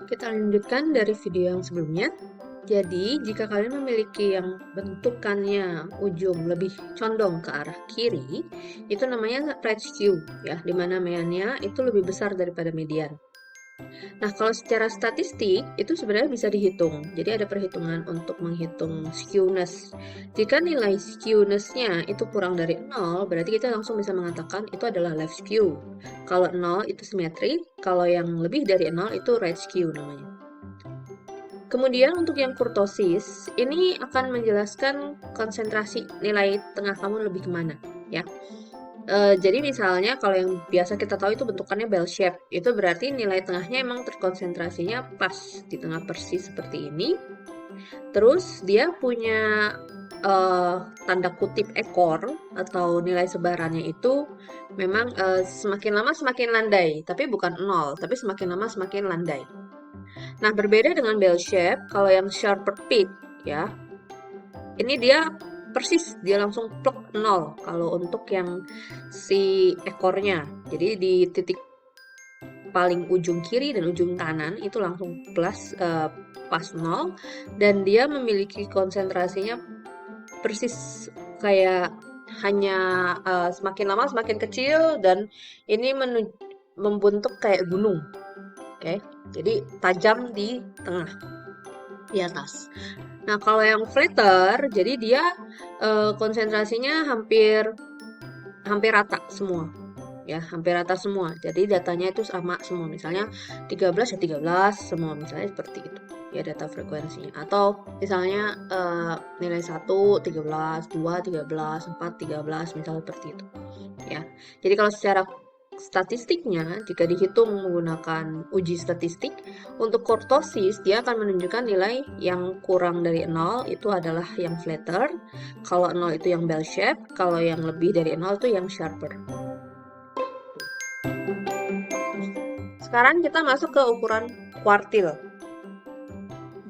Kita lanjutkan dari video yang sebelumnya. Jadi, jika kalian memiliki yang bentukannya ujung lebih condong ke arah kiri, itu namanya right skew, ya, di mana meannya itu lebih besar daripada median. Nah, kalau secara statistik, itu sebenarnya bisa dihitung. Jadi ada perhitungan untuk menghitung skewness. Jika nilai skewness-nya itu kurang dari 0, berarti kita langsung bisa mengatakan itu adalah left skew. Kalau 0 itu simetri, kalau yang lebih dari 0 itu right skew namanya. Kemudian untuk yang kurtosis, ini akan menjelaskan konsentrasi nilai tengah kamu lebih kemana, ya. Jadi misalnya kalau yang biasa kita tahu itu bentukannya bell shape, itu berarti nilai tengahnya emang terkonsentrasinya pas di tengah persis seperti ini. Terus dia punya tanda kutip ekor atau nilai sebarannya itu memang semakin lama semakin landai, tapi bukan nol, tapi semakin lama semakin landai. Nah, berbeda dengan bell shape, kalau yang sharper peak, ya, ini dia persis, dia langsung plek nol kalau untuk yang si ekornya. Jadi di titik paling ujung kiri dan ujung kanan itu langsung plus pas nol, dan dia memiliki konsentrasinya persis kayak hanya semakin lama semakin kecil, dan ini membentuk kayak gunung. Oke, jadi tajam di tengah, di atas. Nah, kalau yang flatter, jadi dia konsentrasinya hampir hampir rata semua, ya, hampir rata semua. Jadi datanya itu sama semua. Misalnya 13 ya 13 semua, misalnya seperti itu. Ya, data frekuensinya. Atau misalnya nilai 1 13, 2 13, 4 13, misalnya seperti itu. Ya. Jadi kalau secara statistiknya, jika dihitung menggunakan uji statistik, untuk kurtosis dia akan menunjukkan nilai yang kurang dari 0 itu adalah yang flatter, kalau 0 itu yang bell shape, kalau yang lebih dari 0 itu yang sharper. Sekarang kita masuk ke ukuran kuartil.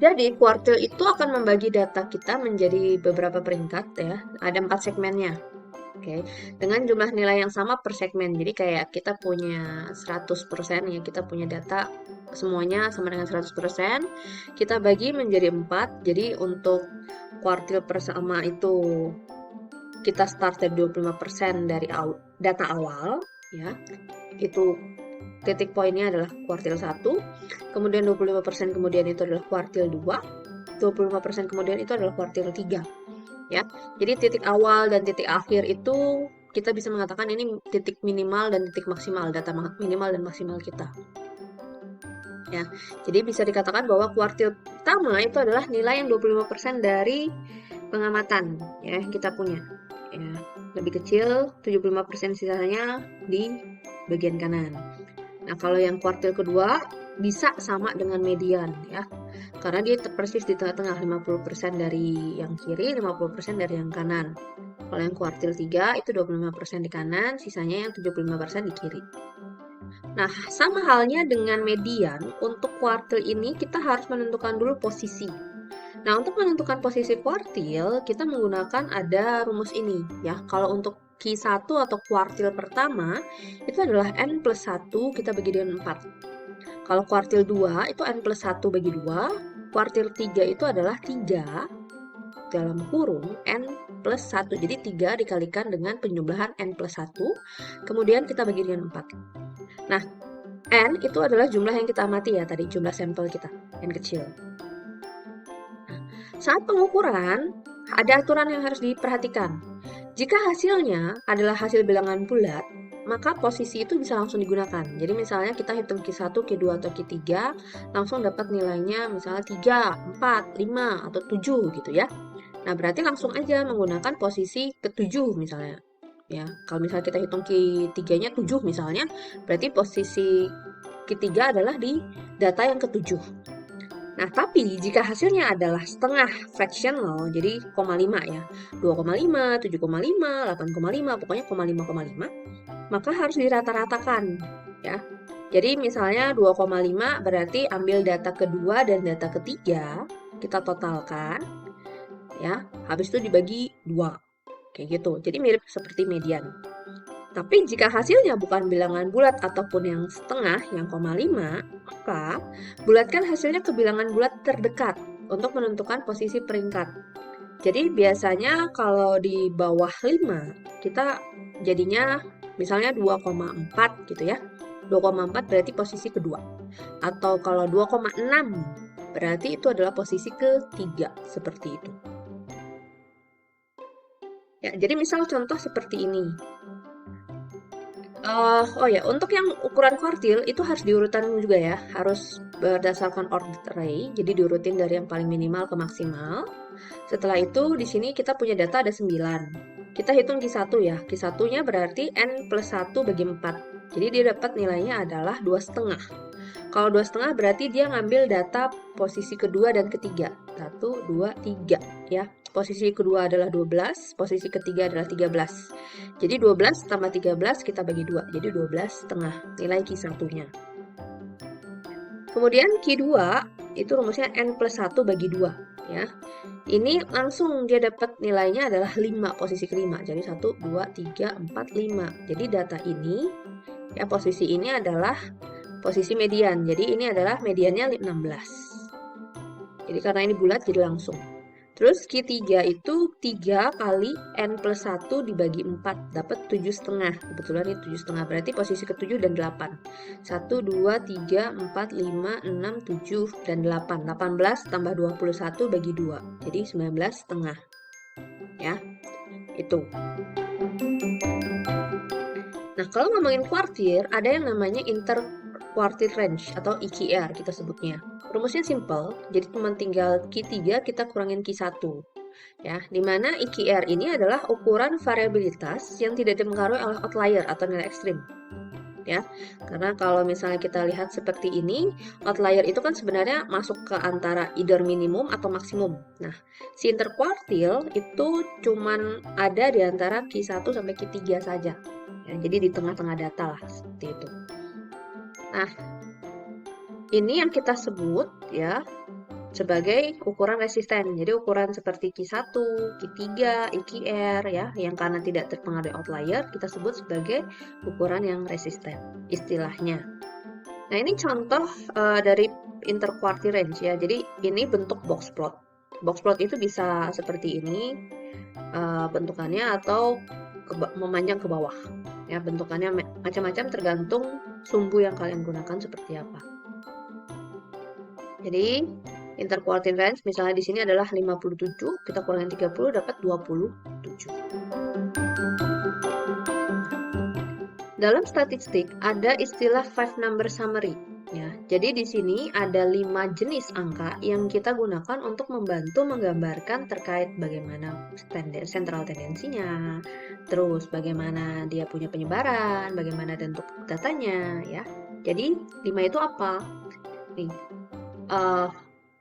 Jadi kuartil itu akan membagi data kita menjadi beberapa peringkat, ya. Ada 4 segmennya. Oke, dengan jumlah nilai yang sama per segmen. Jadi kayak kita punya 100%, ya, kita punya data semuanya sama dengan 100%. Kita bagi menjadi 4. Jadi untuk kuartil pertama itu kita start dari 25% dari data awal, ya. Itu titik poinnya adalah kuartil 1. Kemudian 25% kemudian itu adalah kuartil 2. 25% kemudian itu adalah kuartil 3. Ya. Jadi titik awal dan titik akhir itu kita bisa mengatakan ini titik minimal dan titik maksimal, data minimal dan maksimal kita. Ya. Jadi bisa dikatakan bahwa kuartil pertama itu adalah nilai yang 25% dari pengamatan, ya, yang kita punya. Ya, lebih kecil, 75% sisanya di bagian kanan. Nah, kalau yang kuartil kedua bisa sama dengan median, ya. Karena dia persis di tengah-tengah, 50% dari yang kiri, 50% dari yang kanan. Kalau yang kuartil 3 itu 25% di kanan, sisanya yang 75% di kiri. Nah, sama halnya dengan median, untuk kuartil ini kita harus menentukan dulu posisi. Nah, untuk menentukan posisi kuartil, kita menggunakan ada rumus ini, ya. Kalau untuk Q1 atau kuartil pertama, itu adalah N plus 1 kita bagi dengan 4. Kalau kuartil 2 itu N plus 1 bagi 2, kuartil 3 itu adalah 3 dalam kurung N plus 1. Jadi 3 dikalikan dengan penjumlahan N plus 1, kemudian kita bagi dengan 4. Nah, N itu adalah jumlah yang kita amati, ya, tadi jumlah sampel kita, N kecil. Saat pengukuran, ada aturan yang harus diperhatikan. Jika hasilnya adalah hasil bilangan bulat, maka posisi itu bisa langsung digunakan. Jadi misalnya kita hitung Q1, Q2, atau Q3, langsung dapat nilainya misalnya 3, 4, 5, atau 7 gitu, ya. Nah, berarti langsung aja menggunakan posisi ke-7 misalnya. Ya, kalau misalnya kita hitung Q3-nya 7 misalnya, berarti posisi Q3 adalah di data yang ke-7. Nah, tapi jika hasilnya adalah setengah fractional, jadi 0,5, ya, 2,5, 7,5, 8,5, pokoknya 0,5, maka harus dirata-ratakan, ya. Jadi misalnya 2,5 berarti ambil data kedua dan data ketiga, kita totalkan, ya, habis itu dibagi 2, kayak gitu. Jadi mirip seperti median. Tapi jika hasilnya bukan bilangan bulat ataupun yang setengah, yang koma 5, maka bulatkan hasilnya ke bilangan bulat terdekat untuk menentukan posisi peringkat. Jadi biasanya kalau di bawah 5, kita jadinya misalnya 2,4 gitu ya. 2,4 berarti posisi kedua. Atau kalau 2,6 berarti itu adalah posisi ketiga, seperti itu. Ya, jadi misal contoh seperti ini. Oh ya, untuk yang ukuran kuartil itu harus diurutan juga ya, harus berdasarkan order array, jadi diurutin dari yang paling minimal ke maksimal. Setelah itu di sini kita punya data ada 9. Kita hitung Q1 ya, Q1-nya berarti N plus 1 bagi 4. Jadi dia dapat nilainya adalah 2,5. Kalau 2,5 berarti dia ngambil data posisi kedua dan ketiga. 1, 2, 3 ya. Posisi kedua adalah 12, posisi ketiga adalah 13. Jadi 12 tambah 13 kita bagi 2, jadi 12,5 nilai Q1-nya. Kemudian Q2 itu rumusnya N plus 1 bagi 2 ya. Ini langsung dia dapat nilainya adalah 5, posisi kelima. Jadi 1, 2, 3, 4, 5. Jadi data ini, ya posisi ini adalah posisi median. Jadi ini adalah mediannya 16. Jadi karena ini bulat jadi langsung. Terus Q3 itu 3 kali N plus 1 dibagi 4, dapat 7,5. Kebetulan ini 7,5, berarti posisi ke-7 dan 8. 1, 2, 3, 4, 5, 6, 7, dan 8. 18 tambah 21 bagi 2, jadi 19,5. Ya, itu. Nah, kalau ngomongin kuartil, ada yang namanya interquartile range atau IQR kita sebutnya. Rumusnya simple, jadi cuma tinggal Q3 kita kurangin Q1. Ya, dimana IQR ini adalah ukuran variabilitas yang tidak dipengaruhi oleh outlier atau nilai ekstrim. Ya, karena kalau misalnya kita lihat seperti ini, outlier itu kan sebenarnya masuk ke antara either minimum atau maksimum. Nah, si interquartile itu cuman ada di antara Q1 sampai Q3 saja. Ya, jadi di tengah-tengah data lah, seperti itu. Nah, ini yang kita sebut ya sebagai ukuran resisten. Jadi ukuran seperti Q1, Q3, IQR ya, yang karena tidak terpengaruh outlier, kita sebut sebagai ukuran yang resisten istilahnya. Nah, ini contoh dari interquartile range ya. Jadi ini bentuk box plot. Box plot itu bisa seperti ini bentukannya atau memanjang ke bawah. Ya, bentukannya macam-macam tergantung sumbu yang kalian gunakan seperti apa. Jadi interquartile range misalnya di sini adalah 57, kita kurangin 30 dapat 27. Dalam statistik ada istilah 5 number summary ya. Jadi di sini ada 5 jenis angka yang kita gunakan untuk membantu menggambarkan terkait bagaimana central tendensinya, terus bagaimana dia punya penyebaran, bagaimana bentuk datanya ya. Jadi 5 itu apa? Nih.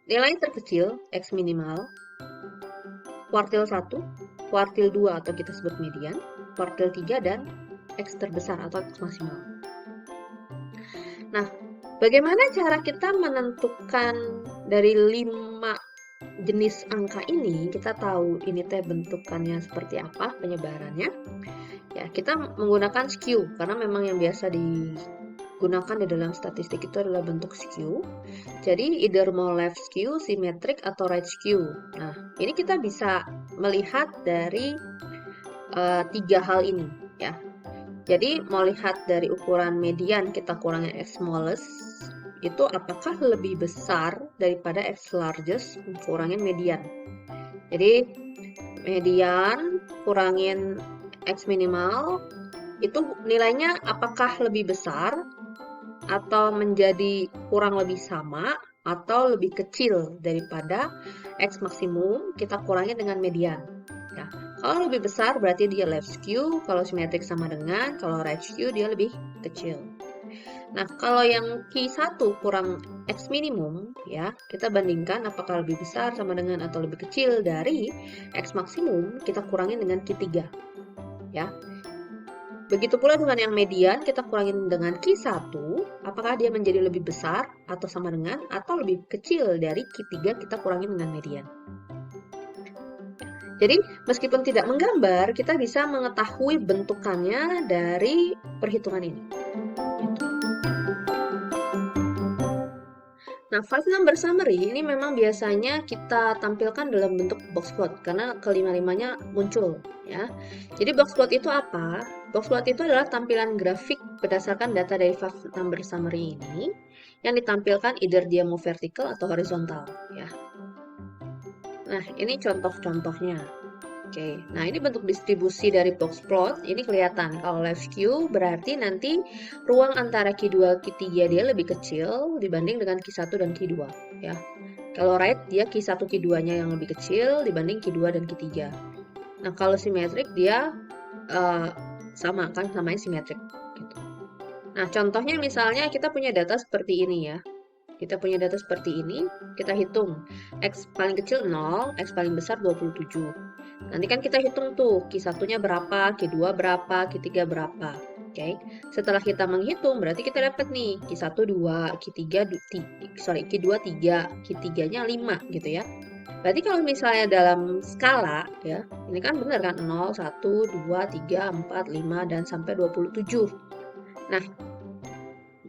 Nilai terkecil, X minimal, kuartil 1, kuartil 2 atau kita sebut median, kuartil 3, dan X terbesar atau X maksimal. Nah, bagaimana cara kita menentukan dari 5 jenis angka ini, kita tahu ini teh bentukannya seperti apa, penyebarannya. Ya, kita menggunakan skew, karena memang yang biasa digunakan di dalam statistik itu adalah bentuk skew. Jadi either mau left skew, symmetric, atau right skew. Nah, ini kita bisa melihat dari 3 hal ini ya. Jadi mau lihat dari ukuran median kita kurangin X smallest, itu apakah lebih besar daripada X largest kurangin median. Jadi median kurangin X minimal itu nilainya apakah lebih besar atau menjadi kurang lebih sama atau lebih kecil daripada X maksimum kita kurangi dengan median. Ya, kalau lebih besar berarti dia left skew, kalau simetrik sama dengan, kalau right skew dia lebih kecil. Nah, kalau yang Q1 kurang X minimum ya, kita bandingkan apakah lebih besar sama dengan atau lebih kecil dari X maksimum, kita kurangin dengan Q3. Ya. Begitu pula dengan yang median, kita kurangin dengan Q1, apakah dia menjadi lebih besar atau sama dengan, atau lebih kecil dari Q3 kita kurangin dengan median. Jadi meskipun tidak menggambar, kita bisa mengetahui bentukannya dari perhitungan ini. Gitu. Nah, five number summary ini memang biasanya kita tampilkan dalam bentuk box plot karena kelima-limanya muncul ya. Jadi box plot itu apa? Box plot itu adalah tampilan grafik berdasarkan data dari five number summary ini yang ditampilkan either dia mau vertikal atau horizontal ya. Nah, ini contoh-contohnya. Oke, nah ini bentuk distribusi dari box plot, ini kelihatan. Kalau left Q berarti nanti ruang antara Q2 Q3 dia lebih kecil dibanding dengan Q1 dan Q2 ya. Kalau right dia Q1 Q2-nya yang lebih kecil dibanding Q2 dan Q3. Nah, kalau simetrik dia sama kan, namanya simetrik gitu. Nah, contohnya misalnya kita punya data seperti ini ya. Kita punya data seperti ini, kita hitung. X paling kecil 0, X paling besar 27. Nanti kan kita hitung tuh, Q1-nya berapa, Q2 berapa, Q3 berapa. Oke, setelah kita menghitung, berarti kita dapat nih, Q1 2, Q2 3, Q3-nya 5 gitu ya. Berarti kalau misalnya dalam skala ya, ini kan benar kan 0, 1, 2, 3, 4, 5, dan sampai 27. Nah,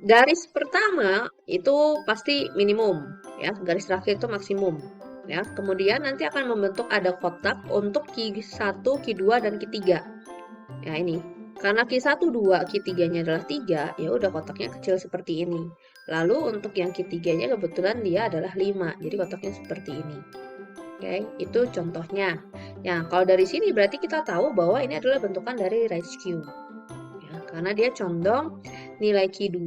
garis pertama itu pasti minimum ya, garis terakhir itu maksimum ya. Kemudian nanti akan membentuk ada kotak untuk Q1, Q2 dan Q3. Ya ini. Karena Q1, 2, Q3-nya adalah 3, ya udah kotaknya kecil seperti ini. Lalu untuk yang Q3-nya kebetulan dia adalah 5, jadi kotaknya seperti ini. Oke, itu contohnya. Ya, kalau dari sini berarti kita tahu bahwa ini adalah bentukan dari right skew. Ya, karena dia condong nilai Q3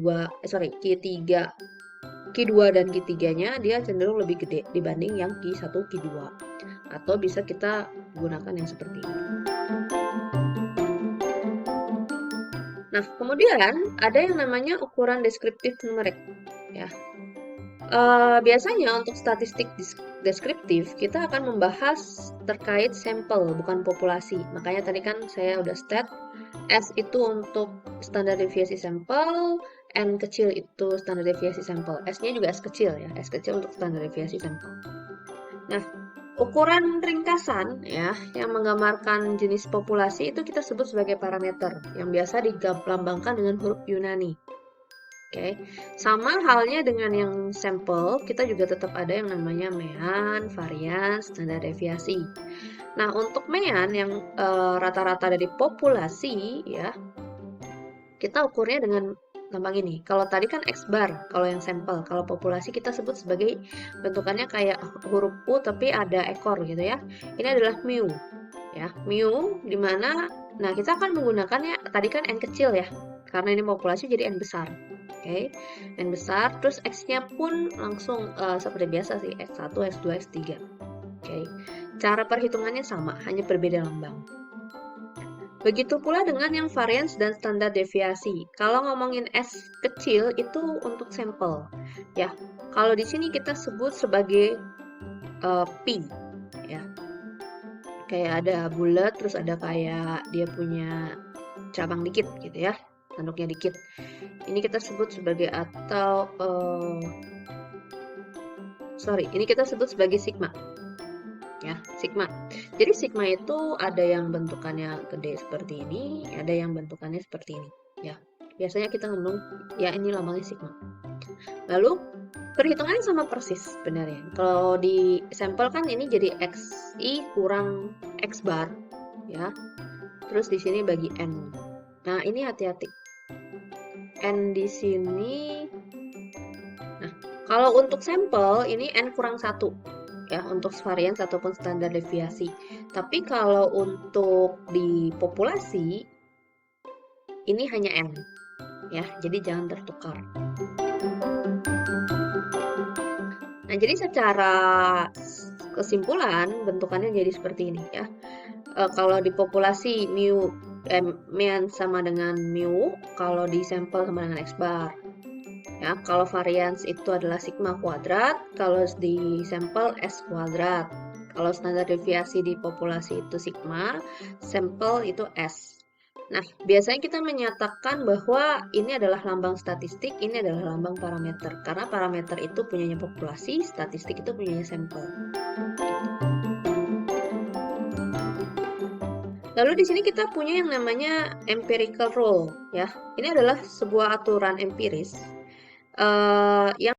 dan Q3-nya dia cenderung lebih gede dibanding yang Q1, Q2. Atau bisa kita gunakan yang seperti ini. Nah, kemudian ada yang namanya ukuran deskriptif numerik. Ya. Biasanya untuk statistik deskriptif kita akan membahas terkait sampel bukan populasi. Makanya tadi kan saya udah state S itu untuk standar deviasi sampel, N kecil itu standar deviasi sampel. S-nya juga S kecil ya, S kecil untuk standar deviasi sampel. Nah, ukuran ringkasan ya yang menggambarkan jenis populasi itu kita sebut sebagai parameter yang biasa dilambangkan dengan huruf Yunani. Oke, sama halnya dengan yang sampel, kita juga tetap ada yang namanya mean, varians, standar deviasi. Nah, untuk mean yang rata-rata dari populasi ya, kita ukurnya dengan gampang ini. Kalau tadi kan X bar, kalau yang sampel, kalau populasi kita sebut sebagai bentukannya kayak huruf U tapi ada ekor gitu ya. Ini adalah mu. Ya, mu dimana, nah kita akan menggunakannya, tadi kan N kecil ya, karena ini populasi jadi N besar. Oke, N besar, terus X-nya pun langsung seperti biasa sih, X1, X2, X3. Oke, cara perhitungannya sama, hanya berbeda lambang. Begitu pula dengan yang varians dan standar deviasi. Kalau ngomongin S kecil itu untuk sampel, ya. Kalau di sini kita sebut sebagai P, ya. Kayak ada bulat, terus ada kayak dia punya cabang dikit gitu ya, tanduknya dikit. Ini kita sebut sebagai ini kita sebut sebagai sigma. Ya, sigma. Jadi sigma itu ada yang bentukannya gede seperti ini, ada yang bentukannya seperti ini, ya. Biasanya kita ngomong ya ini lambangnya sigma. Lalu perhitungannya sama persis sebenarnya. Kalau di sampel kan ini jadi XI kurang X bar, ya. Terus di sini bagi N. Nah, ini hati-hati. N di sini. Nah, kalau untuk sampel ini N kurang 1 ya untuk varians ataupun standar deviasi. Tapi kalau untuk di populasi ini hanya N ya. Jadi jangan tertukar. Nah, jadi secara kesimpulan bentukannya jadi seperti ini ya. Kalau di populasi mean sama dengan mu, kalau di sampel sama dengan X bar. Ya, kalau varians itu adalah sigma kuadrat, kalau di sampel S kuadrat. Kalau standar deviasi di populasi itu sigma, sampel itu S. Nah, biasanya kita menyatakan bahwa ini adalah lambang statistik, ini adalah lambang parameter. Karena parameter itu punyanya populasi, statistik itu punyanya sampel. Lalu di sini kita punya yang namanya empirical rule ya. Ini adalah sebuah aturan empiris yang